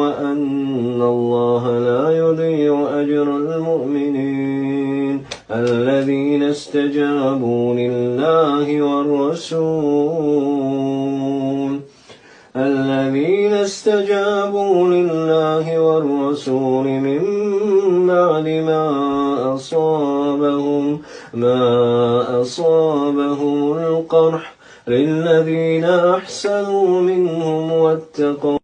وأن الله لا يضيع أجر المؤمنين الذين استجابوا لله والرسول من بعد ما أصابهم القرح للذين أحسنوا منهم واتقوا